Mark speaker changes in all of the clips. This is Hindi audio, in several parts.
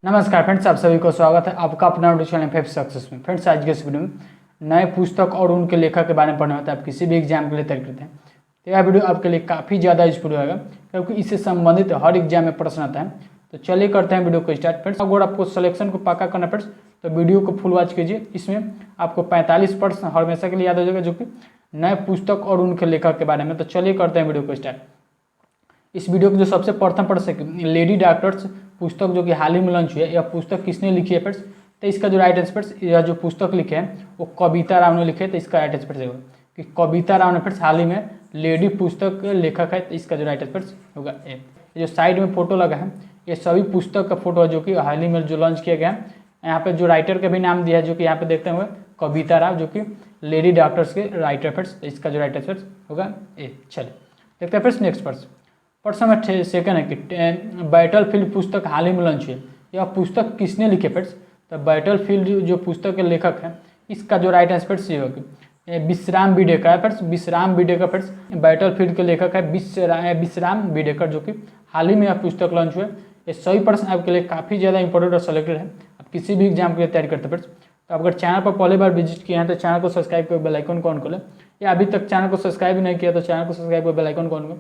Speaker 1: नमस्कार फ्रेंड्स, आप सभी को स्वागत है आपका अपना यूट्यूब चैनल फाइव सक्सेस में। फ्रेंड्स, आज के इस वीडियो में नए पुस्तक और उनके लेखक के बारे में पढ़ना होता है। आप किसी भी एग्जाम के लिए तैयारी करते हैं तो यह वीडियो आपके लिए काफ़ी ज़्यादा यूजफुल होगा, क्योंकि इससे संबंधित हर एग्जाम में प्रश्न आता है। तो चलिए करते हैं वीडियो को स्टार्ट। फ्रेंड्स, अगर आपको सिलेक्शन को पक्का करना फ्रेंड्स तो वीडियो को फुल वॉच कीजिए। इसमें आपको 45 प्रश्न हमेशा के लिए याद हो जाएगा, जो कि नए पुस्तक और उनके लेखक के बारे में। तो चलिए करते हैं वीडियो को स्टार्ट। इस वीडियो को जो सबसे प्रथम पढ़ सके लेडी डॉक्टर्स पुस्तक, जो कि हाल ही में लॉन्च हुई है। यह पुस्तक किसने लिखी है फ्रेंड्स? तो इसका जो राइट आंसर, यह जो पुस्तक लिखे हैं वो कविता राव ने लिखे है। तो इसका राइट आंसर होगा कि कविता राव ने फ्रेंड्स हाल ही में लेडी पुस्तक लेखक है। तो इसका जो राइट आंसर होगा ए। जो साइड में फोटो लगा है ये सभी पुस्तक का फोटो है, जो कि हाल ही में जो लॉन्च किया गया है। यहाँ पे जो राइटर का भी नाम दिया है, जो कि यहाँ पे देखते हुए कविता राव, जो कि लेडी डॉक्टर्स के राइटर फ्रेंड्स। तो इसका जो राइट आंसर होगा ए। चलिए देखते हैं फ्रेंड्स नेक्स्ट प्रश्न नंबर सेकंड है कि बैटल फील्ड पुस्तक हाल ही में लॉन्च हुई है। यह पुस्तक किसने लिखे फ्रेंड्स? तो बैटल फील्ड जो पुस्तक के लेखक है, इसका जो राइट आंसर ये होगा विश्राम बीडेकर है फ्रेंड्स। विश्राम बीडेकर फ्रेंड्स बैटल फील्ड के लेखक है विश्राम बीडेकर, जो कि हाल ही में यह पुस्तक लॉन्च हुआ है। ये सभी प्रश्न आपके लिए काफ़ी ज़्यादा इंपॉर्टेंट और सेलेक्टेड है। आप किसी भी एग्जाम के लिए तैयारी करते हैं फ्रेंड्स। तो अगर चैनल पर पहली बार विजिट किए हैं तो चैनल को सब्सक्राइब कर बेल आइकन को ऑन कर लें, या अभी तक चैनल को सब्सक्राइब नहीं किया तो चैनल को सब्सक्राइब कर बेल आइकन को ऑन करें,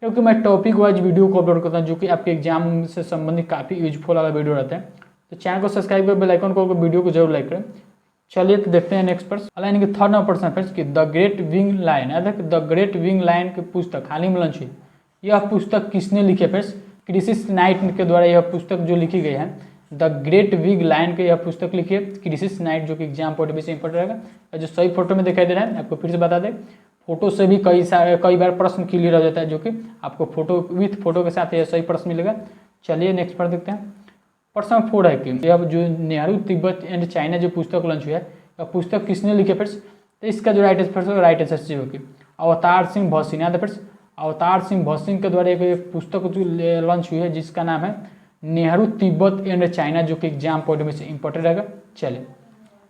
Speaker 1: क्योंकि मैं टॉपिक वाइज वीडियो को अपलोड करता हूं, जो कि आपके एग्जाम से संबंधित काफ़ी यूजफुल वाला वीडियो रहता है। तो चैनल को सब्सक्राइब कर बेल आइकन को वीडियो को जरूर लाइक करें। चलिए तो देखते हैं नेक्स्ट प्रश्न। यानी कि थर्ड नंबर प्रश्न फ्रेंड्स कि the great wing lion, the great wing lion की पुस्तक हाल ही में लॉन्च हुई। यह पुस्तक किसने लिखी है फ्रेंड्स? क्रिसिस नाइट के द्वारा यह पुस्तक जो लिखी गई है, द ग्रेट विंग लायन की यह पुस्तक लिखी है क्रिसिस नाइट, जो कि एग्जाम पॉइंट से इंपॉर्टेंट रहेगा। जो सही फोटो में दिखाई दे रहा है, आपको फिर से बता दें, फोटो से भी कई बार प्रश्न क्लियर हो जाता है, जो कि आपको फोटो विथ फोटो के साथ यह सही प्रश्न मिलेगा। चलिए नेक्स्ट पर देखते हैं। प्रश्न 4 है कि यह जो नेहरू तिब्बत एंड चाइना जो पुस्तक लॉन्च हुई है, यह पुस्तक किसने लिखे फ्रेंड्स? तो इसका जो राइट आंसर होगी अवतार सिंह भसीन फ्रेंड्स। अवतार सिंह भसीन के द्वारा एक पुस्तक जो लॉन्च हुई है, जिसका नाम है नेहरू तिब्बत एंड चाइना, जो कि एग्जाम पॉइंट में से इंपॉर्टेंट रहेगा। चलिए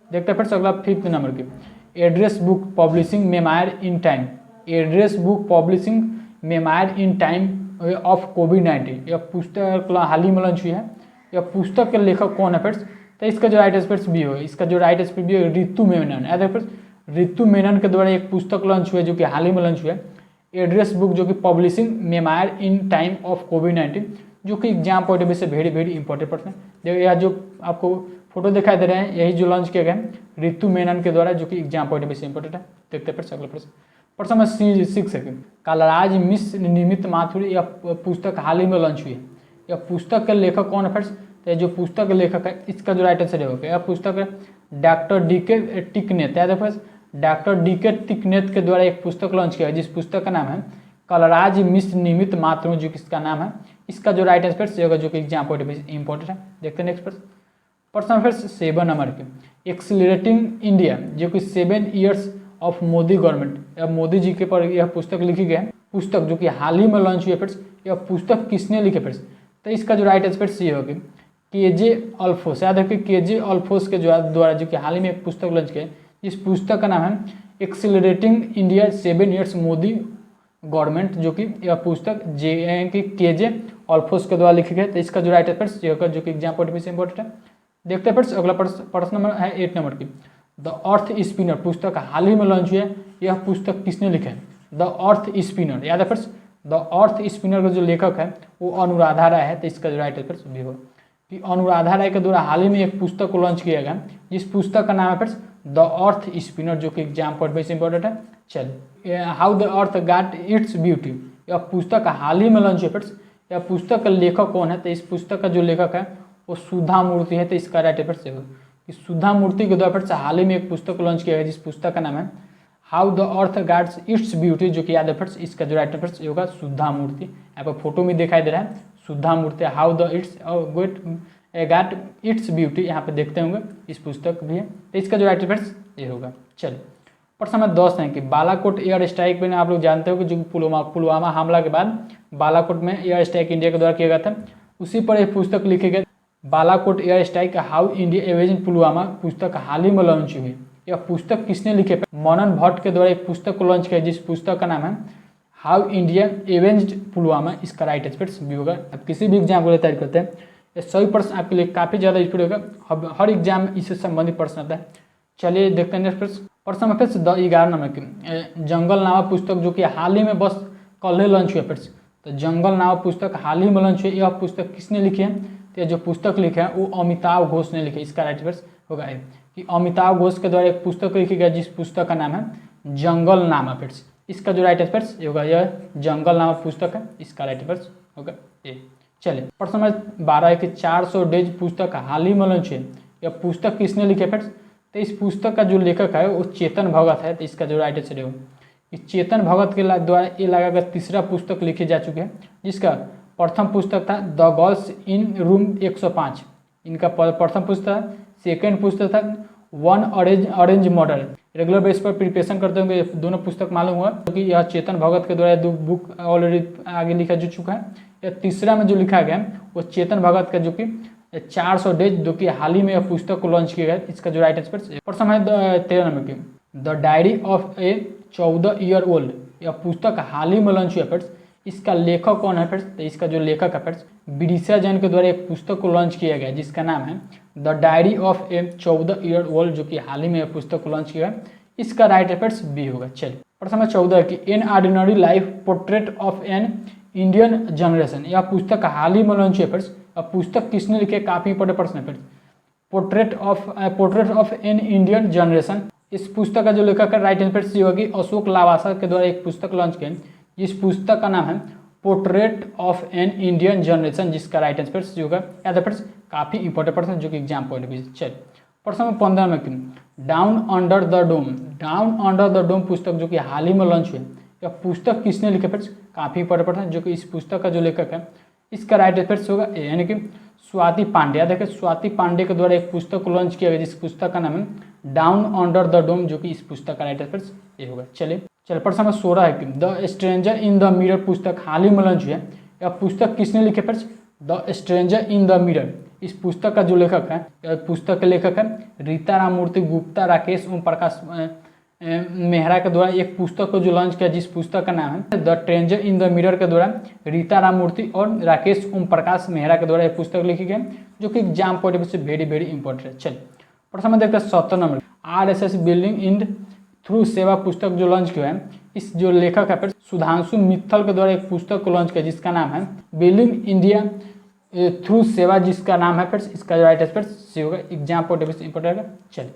Speaker 1: देखते हैं फ्रेंड्स अगला 5th नंबर की address book publishing memoir in time. Address book publishing memoir in time of कोविड-19 यह पुस्तक हाल ही में लॉन्च हुई है। यह पुस्तक के लेखक कौन है फ्रेंड्स? तो इसका जो राइट आंसर भी होगा, इसका जो राइट आंसर भी होगा ऋतु मेनन है फ्रेंड्स। ऋतु मेनन के द्वारा एक पुस्तक लॉन्च हुई है, जो कि हाल ही में लॉन्च हुआ है। एड्रेस बुक, जो कि publishing memoir in time of कोविड-19, जो कि एग्जाम पॉइंट से वेरी इंपॉर्टेंट प्रश्न है। देखिए यह जो आपको फोटो दिखाई दे रहे हैं, यही जो लॉन्च किया गया है ऋतु मेनन के द्वारा, जो कि एग्जाम पॉइंट से इंपॉर्टेंट है। देखते हैं अगला प्रश्न नंबर 6 है कलराज मिश्र निमित माथुर, यह पुस्तक हाल ही में लॉन्च हुई है। यह पुस्तक के लेखक कौन है फ्रेंड्स? तो जो पुस्तक के लेखक है, इसका जो राइट आंसर होगा यह पुस्तक है डॉक्टर डी.के. टिकनेत। याद है फ्रेंड्स, डॉक्टर डी.के. टिकनेत के द्वारा एक पुस्तक लॉन्च किया है, जिस पुस्तक का नाम है कलराज मिश्र निमित मातृ, जो कि इसका नाम है। इसका जो राइट आंसर होगा, जो कि एग्जाम पॉइंट में इंपॉर्टेंट है। देखते हैं नेक्स्ट प्रश्न फिर 7 नंबर के एक्सीलरेटिंग इंडिया, जो कि 7 years of Modi government, Modi ji के पर यह पुस्तक लिखी गई है। पुस्तक जो कि हाल ही में लॉन्च हुई है फ्रेंड्स, यह पुस्तक किसने लिखी फ्रेंड्स? तो इसका जो राइट आंसर ये होगी के.जे. अल्फोंस। याद है कि के.जे. अल्फोंस के द्वारा जो कि हाल ही में एक पुस्तक लॉन्च किया है, इस पुस्तक का नाम है accelerating India 7 years Modi government, जो कि यह पुस्तक के.जे. अल्फोंस के द्वारा लिखी गई है। तो इसका जो राइट आंसर होगा, जो कि एग्जाम पॉइंट से इंपॉर्टेंट है। देखते हैं फ्रेंड्स अगला प्रश्न नंबर है 8 नंबर की द अर्थ स्पिनर पुस्तक हाल ही में लॉन्च हुई है। यह पुस्तक किसने लिखा है? The earth spinner. याद है फ्रेंड्स, द अर्थ स्पिनर का जो लेखक है वो अनुराधा राय है। तो इसका जो राइट आंसर भी होगा कि अनुराधा राय के द्वारा हाल ही में एक पुस्तक को लॉन्च किया गया, जिस पुस्तक का नाम है फ्रेंड्स द अर्थ स्पिनर, जो कि एग्जाम पॉइंट से इंपॉर्टेंट है। चलिए how the earth got its beauty, यह पुस्तक हाल ही में लॉन्च हुई फ्रेंड्स। यह पुस्तक का लेखक कौन है? तो इस पुस्तक का जो लेखक है वो सुधा मूर्ति है। तो इसका राइट आंसर से होगा कि सुधा मूर्ति के द्वारा से हाल ही में एक पुस्तक लॉन्च किया गया, जिस पुस्तक का नाम है how the earth gots its beauty, जो कि याद है फ्रेंड्स इसका जो राइट आंसर होगा सुधा मूर्ति। यहाँ पर फोटो में दिखाई दे रहा है Sudha Murty how the it's got its beauty, यहाँ पे देखते होंगे इस पुस्तक भी है। तो इसका जो राइट आंसर ये होगा। चलिए प्रश्न नंबर 10 है कि बालाकोट एयर स्ट्राइक में आप लोग जानते हो कि जो पुलवामा हमला के बाद बालाकोट में एयर स्ट्राइक इंडिया के द्वारा किया गया था, उसी पर एक पुस्तक लिखी गई Balakot air strike how India एवेंज्ड Pulwama, पुस्तक हाल ही में लॉन्च हुई है। यह पुस्तक किसने लिखे? मनन भट्ट के द्वारा एक पुस्तक को लॉन्च किया, जिस पुस्तक का नाम है हाउ इंडिया एवेंज्ड पुलवामा। इसका राइट आंसर भी होगा। अब किसी भी एग्जाम को तैयारी करते हैं ये सभी प्रश्न आपके लिए काफ़ी ज़्यादा यूजफुल होगा, हर एग्जाम में इससे संबंधित प्रश्न आता है। चलिए देखते हैं नेक्स्ट प्रश्न। प्रश्न नंबर 11 नंबर की जंगल नामक पुस्तक जो कि हाल ही में बस कल ही लॉन्च हुई है फ्रेंड्स। तो जंगल नामक पुस्तक हाल ही में लॉन्च हुई, यह पुस्तक किसने लिखी है? तो यह जो पुस्तक लिखा है वो अमिताभ घोष ने लिखी है। इसका राइट आंसर होगा ए कि अमिताभ घोष के द्वारा एक पुस्तक लिखी गई जिस पुस्तक का नाम है जंगल नामा फ्रेंड्स। इसका जो राइट आंसर होगा यह जंगल नामक पुस्तक है, इसका राइट आंसर होगा ए। चलिए प्रश्न नंबर 12 है कि 400 डेज पुस्तक हाल ही में लॉन्च है, यह पुस्तक किसने लिखी है फ्रेंड्स? तो इस पुस्तक का जो लेखक है वो चेतन भगत है। तो इसका जो राइट आंसर होगा इस चेतन भगत के द्वारा ये लगाकर तीसरा पुस्तक लिखी जा चुकी है, जिसका प्रथम पुस्तक था द गर्ल्स इन रूम 105, इनका प्रथम पुस्तक था। सेकेंड पुस्तक था one orange model. Regular base पर प्रिपरेशन करते होंगे दोनों पुस्तक मालूम हुआ, क्योंकि यह चेतन भगत के द्वारा दो बुक ऑलरेडी आगे लिखा जा चुका है। यह तीसरा में जो लिखा गया वो चेतन भगत का जो कि 400 डेज जो कि हाल ही में यह पुस्तक को लॉन्च किया गया। इसका जो राइट आंसर प्रथम है 13 नंबर की the diary of A 14 year old, यह पुस्तक हाल ही में लॉन्च हुआ फ्रेंड्स। इसका लेखक कौन है फ्रेंड्स? तो इसका जो लेखक है फ्रेंड्स बिडिशा जैन के द्वारा एक पुस्तक को लॉन्च किया गया जिसका नाम है the diary of A 14 year old, जो कि हाल ही में यह पुस्तक को लॉन्च किया है। इसका राइट आंसर बी होगा। चलिए प्रश्न नंबर 14 की an ordinary life portrait of an Indian generation, यह पुस्तक हाल ही में लॉन्च हुई फ्रेंड्स। अब पुस्तक किसने लिखे? काफी इंपॉर्टेंट प्रश्न है friends. Portrait of an Indian generation, इस पुस्तक का जो लेखक है राइट आंसर सी होगी अशोक लावासा के द्वारा एक पुस्तक लॉन्च किया जिस पुस्तक का नाम है portrait of an Indian generation, जिसका राइट आंसर सी होगा। याद है फ्रेंड्स काफी इंपॉर्टेंट प्रश्न जो कि एग्जाम पॉइंट भी। चलिए प्रश्न नंबर 15 में down under the dome, down under the dome पुस्तक जो कि हाल ही में लॉन्च हुई, यह पुस्तक किसने लिखी फ्रेंड्स? काफी इंपॉर्टेंट प्रश्न जो कि इस पुस्तक का जो लेखक है इसका राइट आंसर होगा ए, यानी कि स्वाति पांडे। देखिए स्वाति पांडे के द्वारा एक पुस्तक को लॉन्च किया गया जिस पुस्तक का नाम है डाउन अंडर द डोम, जो कि इस पुस्तक का राइट आंसर ये होगा। चलिए प्रश्न नंबर 16 है कि the stranger in the mirror पुस्तक हाल ही में लॉन्च हुई है, यह पुस्तक किसने लिखे friends? The stranger in the mirror, इस पुस्तक का जो लेखक है यह पुस्तक के लेखक है रीता राममूर्ति गुप्ता, राकेश ओम प्रकाश मेहरा के द्वारा एक पुस्तक को जो लॉन्च किया जिस पुस्तक का नाम है the stranger in the mirror के द्वारा रीता राममूर्ति और राकेश ओम प्रकाश मेहरा के द्वारा एक पुस्तक लिखी गई जो कि एग्जाम पॉइंट से वेरी इंपॉर्टेंट है। चलिए प्रश्न में देखते हैं 17 number RSS building in through सेवा पुस्तक जो लॉन्च किया है, इस जो लेखक है सुधांशु मित्तल के द्वारा एक पुस्तक को लॉन्च किया जिसका नाम है बिल्डिंग इंडिया थ्रू सेवा, जिसका नाम है फ्रेंड्स इसका राइट आंसर सी होगा। एग्जाम पॉइंट से इंपॉर्टेंट है। चलिए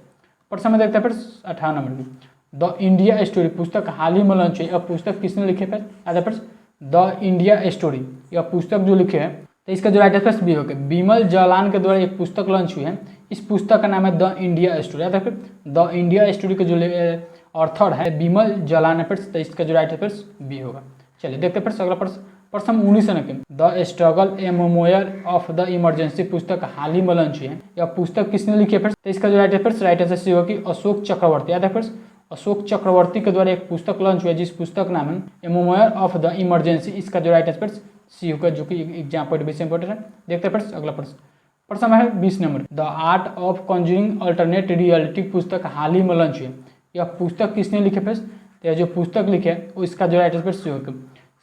Speaker 1: प्रश्न में देखते हैं फ्रेंड्स 18 नंबर की द इंडिया स्टोरी पुस्तक हाल ही में लॉन्च हुई, यह पुस्तक किसने लिखे फ्रेंड्स? द इंडिया स्टोरी, यह पुस्तक जो लिखे है तो इसका जो राइट आंसर बी होगा। बिमल जालान के द्वारा एक पुस्तक लॉन्च हुई है, इस पुस्तक का नाम है द इंडिया स्टोरी। याद रखिए द इंडिया स्टोरी के जो ऑथर है बिमल जालान है, तो इसका जो राइट आंसर बी होगा। चलिए देखते हैं अगला प्रश्न 19 है the struggle A memoir of the emergency पुस्तक हाल ही में लॉन्च हुई है, यह पुस्तक किसने लिखी है? तो इसका जो राइट आंसर सी होगा कि अशोक चक्रवर्ती। याद है अशोक चक्रवर्ती के द्वारा एक पुस्तक लॉन्च हुआ जिस पुस्तक नाम है ए मेमोयर ऑफ द इमरजेंसी, इसका जो राइट आंसर सी होगा जो कि एग्जाम पॉइंट भी इंपॉर्टेंट है। देखते हैं फ्रेंड्स अगला प्रश्न है 20 number the art of Conjuring alternate reality पुस्तक हाल ही में लॉन्च हुई है, यह पुस्तक किसने लिखे फ्रेंड्स? तो यह जो पुस्तक लिखे है वो इसका जो राइट आंसर सी होगा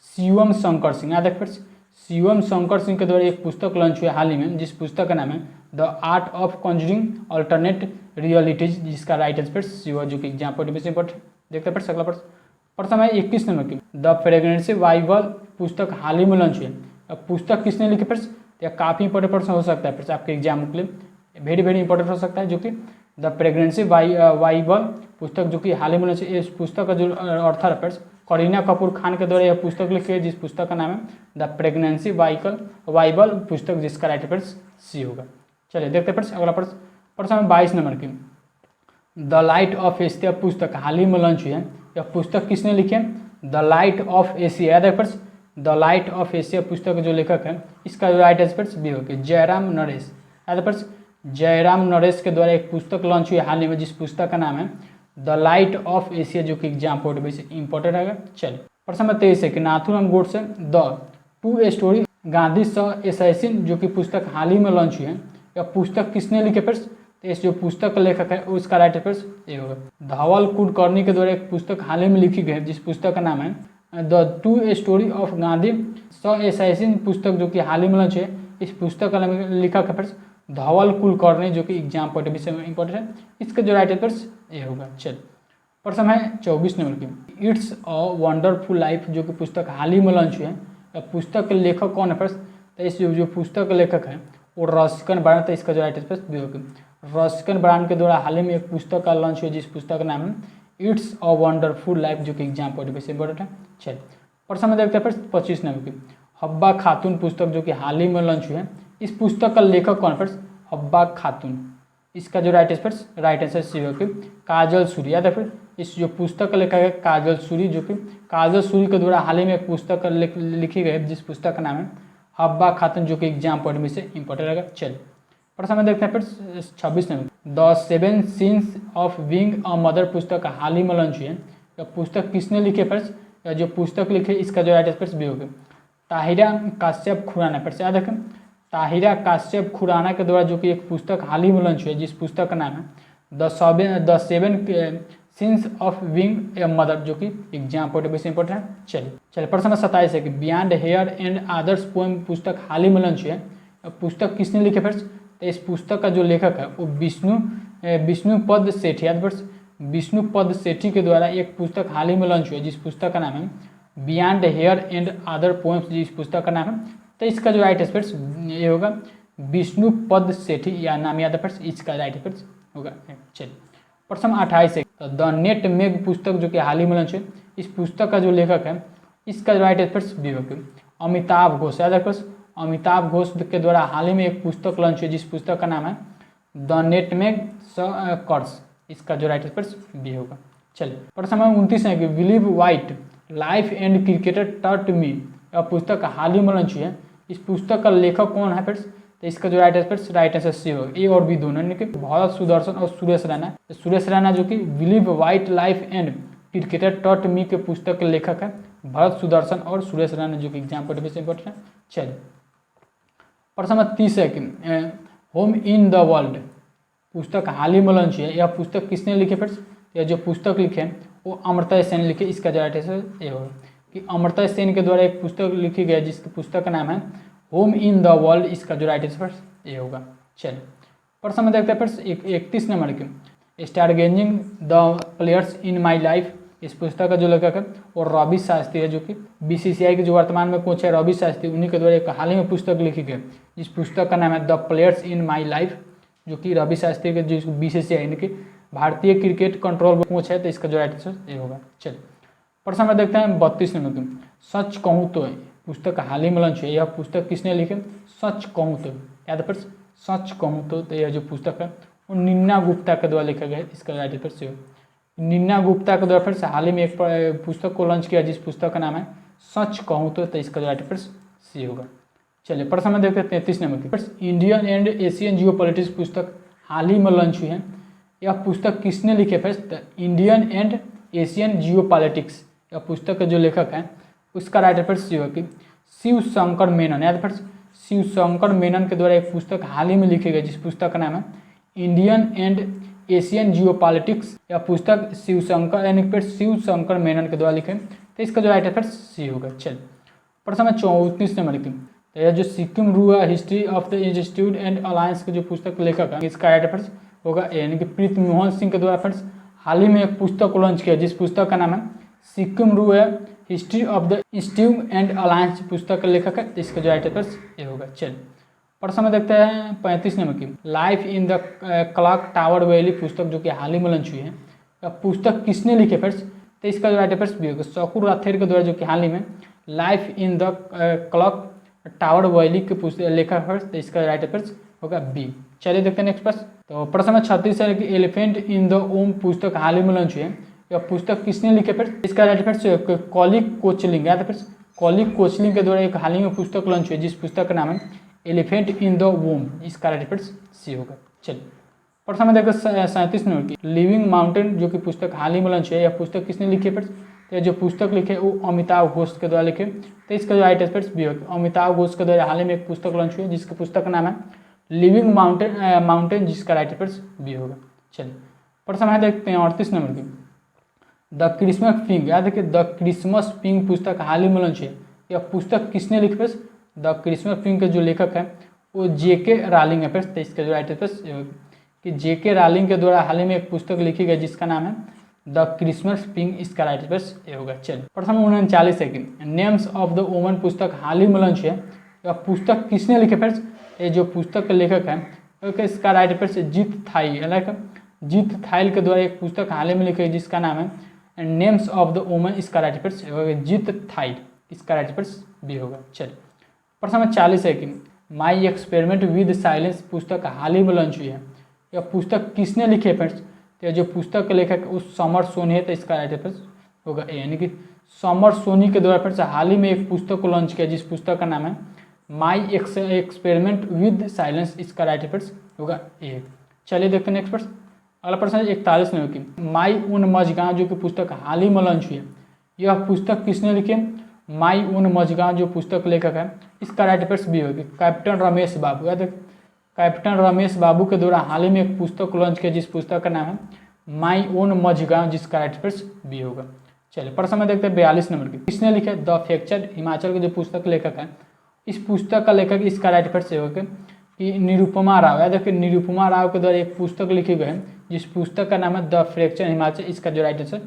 Speaker 1: शिवम शंकर सिंह। याद रखिए फ्रेंड्स शिवम शंकर सिंह के द्वारा एक पुस्तक लॉन्च हुई हाल ही में जिस पुस्तक का नाम है the art of Conjuring alternate realities, जिसका राइट आंसर सी होगा जो कि एग्जाम पॉइंट में इंपॉर्टेंट। देखते हैं अगला प्रश्न है 21 नंबर की द फ्रेग्रेंसी बाइबल पुस्तक हाल ही में लॉन्च हुई है, अब पुस्तक किसने लिखी फ्रेंड्स? यह काफ़ी इंपॉर्टेंट प्रश्न हो सकता है फ्रेंड्स आपके एग्जाम के लिए वेरी इंपॉर्टेंट हो सकता है, जो कि द प्रेगनेंसी बाइबल पुस्तक जो कि हाल ही में लॉन्च हुई। इस पुस्तक का जो ऑथर है फ्रेंड्स करीना कपूर खान के द्वारा यह पुस्तक लिखी है जिस पुस्तक का नाम है द प्रेगनेंसी बाइबल पुस्तक, जिसका राइट आंसर सी होगा। चलिए देखते हैं अगला प्रश्न 22 नंबर की द लाइट ऑफ एशिया पुस्तक हाल ही में लॉन्च हुई है, यह पुस्तक किसने लिखी है? The light of Asia. याद है friends the light of Asia पुस्तक के जो लेखक है इसका जो राइट आंसर भी होगा जयराम नरेश। याद है फ्रेंड्स जयराम नरेश के द्वारा एक पुस्तक लॉन्च हुई हाल ही में जिस पुस्तक का नाम है द लाइट ऑफ एशिया, जो कि एग्जाम पॉइंट भी इंपॉर्टेंट है। चलिए प्रश्न नंबर 23 है कि Nathuram Godse the two story Gandhi स एसैसिन, जो कि पुस्तक हाल ही में लॉन्च हुई है, यह पुस्तक किसने लिखे फ्रेंड्स? तो इस जो पुस्तक का लेखक है उसका राइट आंसर ये होगा धवल कुलकर्णी के द्वारा एक पुस्तक हाल ही में लिखी गई है जिस पुस्तक का नाम है the two story of Gandhi स एसैसिन पुस्तक, जो कि हाल ही में लॉन्च है। इस पुस्तक का लेखक है फ्रेंड्स धवल कुलकर्णी, जो कि एग्जाम पॉइंट ऑफ व्यू से इंपॉर्टेंट है। इसका जो राइट है फ्रेंड्स ये होगा। चल प्रश्न है 24 नंबर की, इट्स अ वंडरफुल लाइफ जो कि पुस्तक हाल ही में लॉन्च हुई है। पुस्तक के लेखक कौन है फ्रेंड्स? तो इस जो पुस्तक के लेखक है वो रस्किन ब्रांड, तो इसका जो राइट है फ्रेंड्स बी होगा। रस्किन ब्रांड के द्वारा हाल ही में एक पुस्तक का लॉन्च हुई जिस पुस्तक का नाम है इट्स अ वंडरफुल लाइफ, जो कि एग्जाम पॉइंट ऑफ व्यू से इंपॉर्टेंट है। चल प्रश्न में देखते हैं फ्रेंड्स 25 नंबर की, हब्बा खातून पुस्तक जो कि हाल ही में लॉन्च हुई है। इस पुस्तक का लेखक कौन है फ्रेंड्स? हब्बा खातून। इसका जो राइट है फ्रेंड्स राइट आंसर सी होगा काजल सूरी। याद है फिर इस जो पुस्तक का लेखक है काजल सूरी, जो कि काजल सूरी के द्वारा हाल ही में एक पुस्तक लिखी गई जिस पुस्तक का नाम है हब्बा खातून, जो कि एग्जाम पॉइंट में से इंपॉर्टेंट रहेगा। चल प्रश्न में देखते हैं फिर 26 number, the 7 scenes of being a mother पुस्तक हाल ही में लॉन्च हुई है। यह पुस्तक किसने लिखी है फ्रेंड्स? जो पुस्तक लिखे इसका जो राइट है फ्रेंड्स बी होगा ताहिरा काश्यप खुराना। फिर से याद रखें ताहिरा काश्यप खुराना के द्वारा जो कि एक पुस्तक हाल ही में लॉन्च हुई है जिस पुस्तक का नाम है the seven sins of being a mother, जो कि एग्जाम पॉइंट ऑफ व्यू से इंपॉर्टेंट है। चलिए प्रश्न 27 है कि beyond here and others poem पुस्तक हाल ही में लॉन्च हुई है। पुस्तक किसने लिखे फ्रेंड्स? तो इस पुस्तक का जो लेखक है वो विष्णुपद सेठी। याद फ्रेंड्स विष्णुपद सेठी के द्वारा एक पुस्तक हाल ही में लॉन्च हुई है जिस पुस्तक का नाम है beyond here and other poems, जिस पुस्तक का नाम है। तो इसका जो राइट है फ्रेंड्स ये होगा विष्णुपद सेठी, या नाम याद है फ्रेंड्स इसका राइट है फ्रेंड्स होगा। चलिए प्रश्न 28 है तो द नेट मेग पुस्तक जो कि हाल ही में लॉन्च है। इस पुस्तक का जो लेखक है इसका जो राइट है फ्रेंड्स बी होगा अमिताभ घोष। याद है फ्रेंड्स अमिताभ घोष के द्वारा हाल ही में एक पुस्तक लॉन्च हुई जिस पुस्तक का नाम है द नेट मेग कर्स। इसका जो राइट है फ्रेंड्स बी होगा। चलिए प्रश्न 29 है कि believe white life and cricketer taught me. यह पुस्तक हाल ही में लॉन्च हुई है। इस पुस्तक का लेखक कौन है फ्रेंड्स? तो इसका जो राइट है फ्रेंड्स राइट आंसर सी होगा। ए और बी दोनों, यानी कि भरत सुदर्शन और सुरेश रैना। तो सुरेश रैना जो कि believe white life and cricketer taught me के पुस्तक के लेखक है भरत सुदर्शन और सुरेश रैना, जो कि एग्जाम पॉइंट ऑफ व्यू से इंपॉर्टेंट है। चलिए प्रश्न 30 है कि होम इन द वर्ल्ड पुस्तक हाल ही में लॉन्च है। यह पुस्तक किसने लिखी फ्रेंड्स? यह जो पुस्तक लिखे हैं वो अमृता सेन लिखे। इसका जो राइट आंसर ये होगा कि अमृता सेन के द्वारा एक पुस्तक लिखी गई जिसकी पुस्तक का नाम है होम इन द वर्ल्ड। इसका जो राइट आंसर ये होगा। चलिए प्रश्न में देखते हैं फ्रेंड्स 31 नंबर की, stargazing the players in my life. इस पुस्तक का जो लेखक है वो रवि शास्त्री है, जो कि बीसीसीआई के जो वर्तमान में कोच है रवि शास्त्री, उन्हीं के द्वारा एक हाल ही में पुस्तक लिखी गई जिस पुस्तक का नाम है the players in my life, जो कि रवि शास्त्री के जो बीसीसीआई यानी कि भारतीय क्रिकेट कंट्रोल कोच है। तो इसका जो राइट आंसर ये होगा। चलिए प्रश्न में देखते हैं 32 नंबर की, सच कहूँ तो पुस्तक हाल ही में लॉन्च है। यह पुस्तक किसने लिखे? सच कहूँ तो। याद है सच कहूँ तो यह जो पुस्तक है वो निन्ना गुप्ता के द्वारा लिखा गया है। इसका राइट आंसर से निन्ना गुप्ता के द्वारा फिर से हाल ही में एक पुस्तक को लॉन्च किया जिस पुस्तक का नाम है सच कहूँ तो इसका राइट आंसर सी होगा। चलिए प्रश्न में देखते हैं 33 नंबर की, Indian and Asian Jio politics पुस्तक हाल ही में लॉन्च हुई है। यह पुस्तक किसने लिखे friends? Indian and Asian Jio politics. यह पुस्तक के जो लेखक हैं उसका राइट आंसर सी होगा कि शिव शंकर मेनन। याद फ्रेंड्स शिव शंकर मेनन के द्वारा एक पुस्तक हाल ही में लिखी गई जिस पुस्तक का नाम है Indian and Asian Jio politics. यह पुस्तक शिव शंकर मेनन के द्वारा लिखे। तो इसका जो राइट आंसर सी होगा। चलिए प्रश्न 34 नंबर की, तो यह जो Sikkim rural history of the institute and alliance के जो पुस्तक लेखक है इसका राइट आंसर होगा यानी कि प्रीत मोहन सिंह के द्वारा फ्रेंड्स हाल ही में एक पुस्तक को लॉन्च किया जिस पुस्तक का नाम है Sikkim rural history of the institute and alliance पुस्तक का लेखक है। तो इसका जो राइट आंसर ये होगा। चलिए प्रश्न में देखते हैं 35 नंबर की, life in the clock tower valley पुस्तक जो कि हाल ही में लॉन्च हुई है। पुस्तक किसने लिखे फ्रेंड्स? तो इसका जो राइट आंसर भी होगा शकुर राथेर के द्वारा, जो कि हाल ही में life in the clock tower valley के पुस्तक लेखक है। तो इसका राइट आंसर होगा बी। चलिए देखते हैं नेक्स्ट प्रश्न। तो प्रश्न में 36 है कि एलिफेंट इन द ओम पुस्तक हाल ही में लॉन्च हुई है। यह पुस्तक किसने लिखे फ्रेंड्स? इसका राइट आंसर कॉलिक कोचलिंग। याद है फ्रेंड्स कॉलिक कोचलिंग के द्वारा एक हाल ही में पुस्तक लॉन्च हुई जिस पुस्तक का नाम है एलिफेंट इन द वोम। इसका राइट आंसर सी होगा। चलिए प्रश्न में देखो 37 नंबर की, लिविंग माउंटेन जो कि पुस्तक हाल ही में लॉन्च है। यह पुस्तक किसने लिखी है फ्रेंड्स? तो जो पुस्तक लिखे वो अमिताभ घोष के द्वारा लिखे। तो इसका जो राइट आंसर भी होगा अमिताभ घोष के द्वारा हाल ही में एक पुस्तक लॉन्च हुई है जिसके पुस्तक का नाम है लिविंग माउंटेन जिसका राइट आंसर भी होगा। चलिए प्रश्न में देखते हैं 38 नंबर की, द क्रिसमस पिंग। याद है कि द क्रिसमस पिंग पुस्तक हाल ही में लॉन्च है। यह पुस्तक किसने लिखी फ्रेंड्स? द क्रिसमस पिंक के जो लेखक है वो जेके रालिंग है फ्रेंड्स। तो इसका जो राइट है कि जेके रालिंग के द्वारा हाल ही में एक पुस्तक लिखी गई जिसका नाम है द क्रिसमस पिंक। इसका राइट आंसर ये होगा। चलिए प्रश्न 39 है कि नेम्स ऑफ द वुमन पुस्तक हाल ही में लॉन्च है, यह पुस्तक किसने लिखी फ्रेंड्स? ये जो पुस्तक के लेखक है ओके, इसका राइट आंसर जीत थाई, लाइक जीत थाइल के द्वारा एक पुस्तक हाल ही में लिखी है जिसका नाम है नेम्स ऑफ द वुमन। इसका राइट आंसर होगा जीत थाइल। इसका राइट आंसर बी होगा। चलिए प्रश्न 40 है कि माई एक्सपेरिमेंट विद साइलेंस पुस्तक हाल ही में लॉन्च हुई है, यह पुस्तक किसने लिखी है फ्रेंड्स? तो जो पुस्तक के लेखक उस समर सोनी है, तो इसका राइट आंसर होगा ए, यानी कि समर सोनी के द्वारा फ्रेंड्स हाल ही में एक पुस्तक को लॉन्च किया जिस पुस्तक का नाम है माई एक्सपेरिमेंट विद साइलेंस। इसका राइट आंसर होगा ए। चलिए देखते हैं नेक्स्ट प्रश्न। अगला प्रश्न 41 में होगी माई उन मजगांव जो कि पुस्तक हाल ही में लॉन्च हुई है, यह पुस्तक किसने लिखी है? माई उन मजगांव जो पुस्तक लेखक है इसका राइट आंसर बी होगी कैप्टन रमेश बाबू। याद कैप्टन रमेश बाबू के द्वारा हाल ही में एक पुस्तक को लॉन्च किया जिस पुस्तक का नाम है माई ओन मजगांव, जिसका राइट आंसर बी होगा। चलिए प्रश्न में देखते हैं 42 नंबर की, किसने लिखा है? द फ्रैक्चर हिमाचल के जो पुस्तक लेखक है इस पुस्तक का लेखक इसका राइट आंसर होगा कि निरुपमा राव। याद रखिए निरुपमा राव के द्वारा एक पुस्तक लिखी गई है जिस पुस्तक का नाम है द फ्रैक्चर हिमाचल। इसका जो राइट आंसर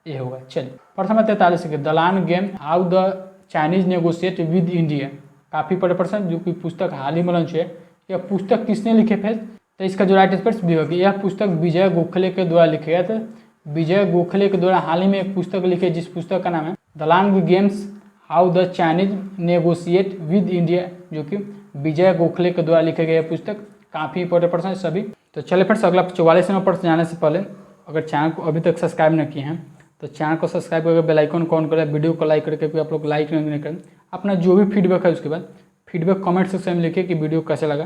Speaker 1: ये होगा। चलिए प्रश्न 43 के दलान game how the Chinese negotiate with India, काफ़ी बड़े प्रश्न जो कि पुस्तक हाल ही में लॉन्च है, यह पुस्तक किसने लिखे फिर? तो इसका जो राइट आंसर भी होगी यह पुस्तक विजय गोखले के द्वारा लिखे गया था। विजय गोखले के द्वारा हाल ही में एक पुस्तक लिखी जिस पुस्तक का नाम है the long games how the Chinese negotiate with India, जो कि विजय गोखले के द्वारा लिखे गए पुस्तक। काफ़ी इंपॉर्टेंट प्रश्न है सभी। तो चलिए फ्रेंड्स अगला 44 नंबर प्रश्न जाने से पहले अगर चैनल को अभी तक सब्सक्राइब नहीं किए हैं तो चैनल को सब्सक्राइब करके बेल आइकन को ऑन करें, वीडियो को लाइक करके आप लोग लाइक नहीं करें। अपना जो भी फीडबैक है उसके बाद फीडबैक कमेंट सेक्शन में लिखिए कि वीडियो कैसे लगा।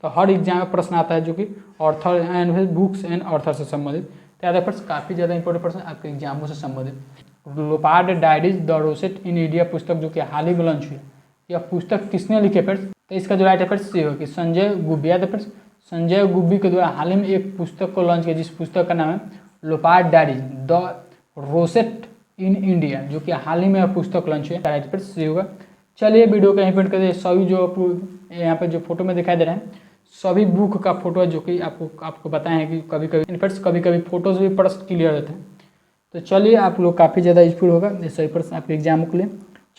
Speaker 1: तो हर एग्जाम में प्रश्न आता है जो कि author and books and author से संबंधित। तो याद है काफ़ी ज़्यादा इंपॉर्टेंट प्रश्न आपके एग्जामों से संबंधित। Leopard diaries the rosette in India पुस्तक जो कि हाल ही में लॉन्च हुई है, यह पुस्तक किसने लिखे फ्रेंड्स? तो इसका जो राइट आंसर सी होगी संजय गुब्बी। याद है फ्रेंड्स संजय गुब्बी के द्वारा हाल ही में एक पुस्तक को लॉन्च किया जिस पुस्तक का नाम है leopard diaries the rosette in India, जो कि हाल ही में पुस्तक लॉन्च हुई है। राइट आंसर सी होगा। चलिए वीडियो का एंड करते हैं। सभी जो यहाँ पे जो फोटो में दिखाई दे रहे हैं सभी बुक का फोटो है जो कि आपको बताए हैं कि कभी कभी फोटोज भी प्रश्न क्लियर रहते हैं। तो चलिए आप लोग काफ़ी ज़्यादा यूजफुल होगा ये सभी प्रश्न आपके एग्जाम के लिए।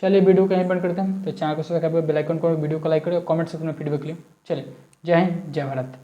Speaker 1: चलिए वीडियो का एंड करते हैं। तो चैनल को सब्सक्राइब करें, बेल आइकन को वीडियो को लाइक करें और कमेंट सेक्शन में फीडबैक लिए। चलिए जय हिंद जय भारत।